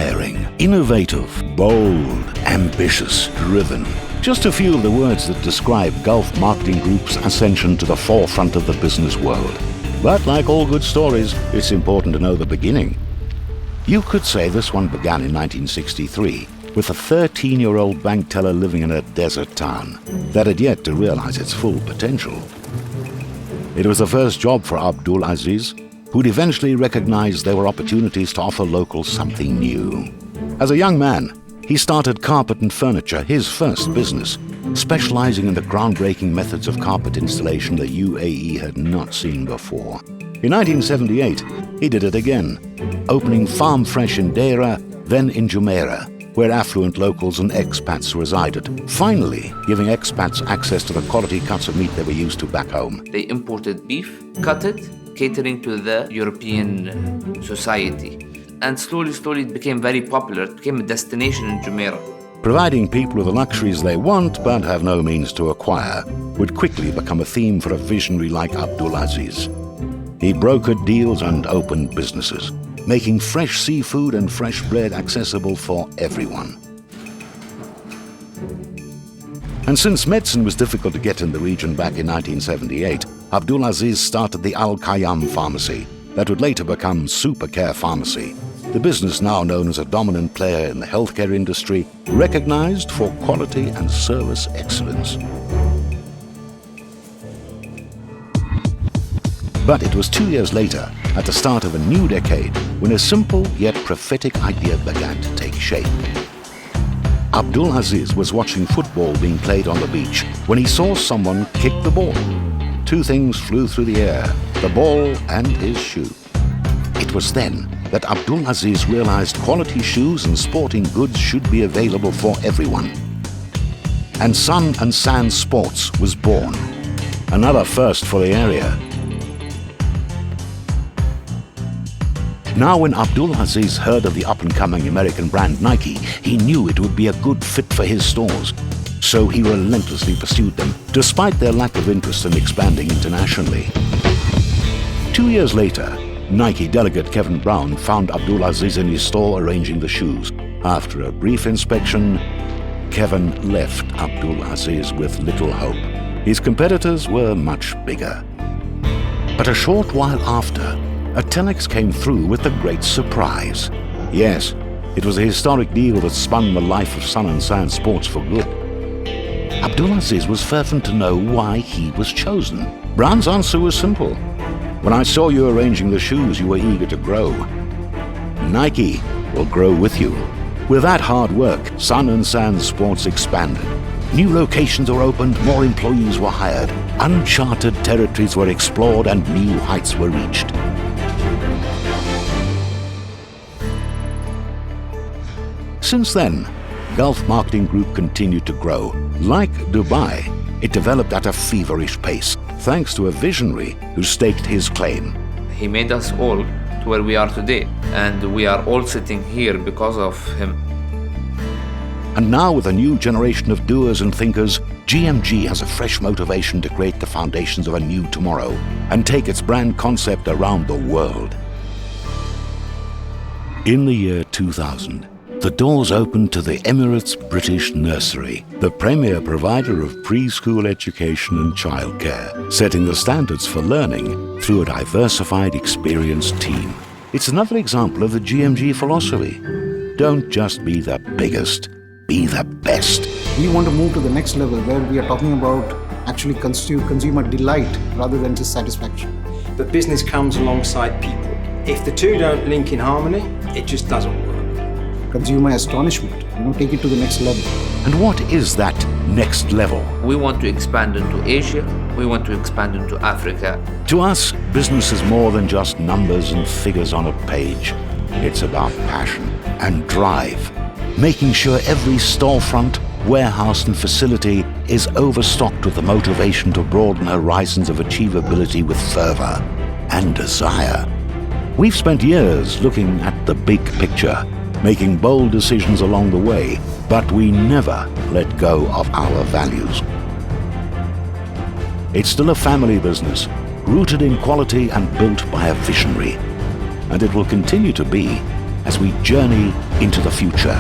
inspiring, innovative, bold, ambitious, driven. Just a few of the words that describe Gulf Marketing Group's ascension to the forefront of the business world. But like all good stories, it's important to know the beginning. You could say this one began in 1963 with a 13-year-old bank teller living in a desert town that had yet to realize its full potential. It was the first job for Abdul Aziz, who'd eventually recognized there were opportunities to offer locals something new. As a young man, he started Carpet and Furniture, his first business, specializing in the groundbreaking methods of carpet installation the UAE had not seen before. In 1978, he did it again, opening Farm Fresh in Deira, then in Jumeirah, where affluent locals and expats resided, finally giving expats access to the quality cuts of meat they were used to back home. They imported beef, cut it, catering to the European society. And slowly it became very popular. It became a destination in Jumeirah. Providing people with the luxuries they want but have no means to acquire would quickly become a theme for a visionary like Abdul Aziz. He brokered deals and opened businesses, making fresh seafood and fresh bread accessible for everyone. And since medicine was difficult to get in the region back in 1978, Abdul Aziz started the Al Khayyam Pharmacy that would later become Supercare Pharmacy, the business now known as a dominant player in the healthcare industry, recognized for quality and service excellence. But it was 2 years later, at the start of a new decade, when a simple yet prophetic idea began to take shape. Abdul Aziz was watching football being played on the beach when he saw someone kick the ball. Two things flew through the air, the ball and his shoe. It was then that Abdul Aziz realized quality shoes and sporting goods should be available for everyone. And Sun and Sand Sports was born, another first for the area. Now when Abdul Aziz heard of the up-and-coming American brand Nike, he knew it would be a good fit for his stores. So he relentlessly pursued them, despite their lack of interest in expanding internationally. 2 years later, Nike delegate Kevin Brown found Abdul Aziz in his store arranging the shoes. After a brief inspection, Kevin left Abdul Aziz with little hope. His competitors were much bigger. But a short while after, a telex came through with a great surprise. Yes, it was a historic deal that spun the life of Sun and Sand Sports for good. Abdul Aziz was fervent to know why he was chosen. Brown's answer was simple. When I saw you arranging the shoes, you were eager to grow. Nike will grow with you. With that hard work, Sun and Sand Sports expanded. New locations were opened, more employees were hired, uncharted territories were explored, and new heights were reached. Since then, Gulf Marketing Group continued to grow. Like Dubai, it developed at a feverish pace, thanks to a visionary who staked his claim. He made us all to where we are today, and we are all sitting here because of him. And now, with a new generation of doers and thinkers, GMG has a fresh motivation to create the foundations of a new tomorrow and take its brand concept around the world. In the year 2000, the doors opened to the Emirates British Nursery, the premier provider of preschool education and childcare, setting the standards for learning through a diversified, experienced team. It's another example of the GMG philosophy. Don't just be the biggest, be the best. We want to move to the next level where we are talking about actually consumer delight rather than just satisfaction. But business comes alongside people. If the two don't link in harmony, it just doesn't work. Consumer astonishment, take it to the next level. And what is that next level? We want to expand into Asia. We want to expand into Africa. To us, business is more than just numbers and figures on a page. It's about passion and drive, making sure every storefront, warehouse and facility is overstocked with the motivation to broaden horizons of achievability with fervor and desire. We've spent years looking at the big picture, making bold decisions along the way, but we never let go of our values. It's still a family business, rooted in quality and built by a visionary. And it will continue to be as we journey into the future.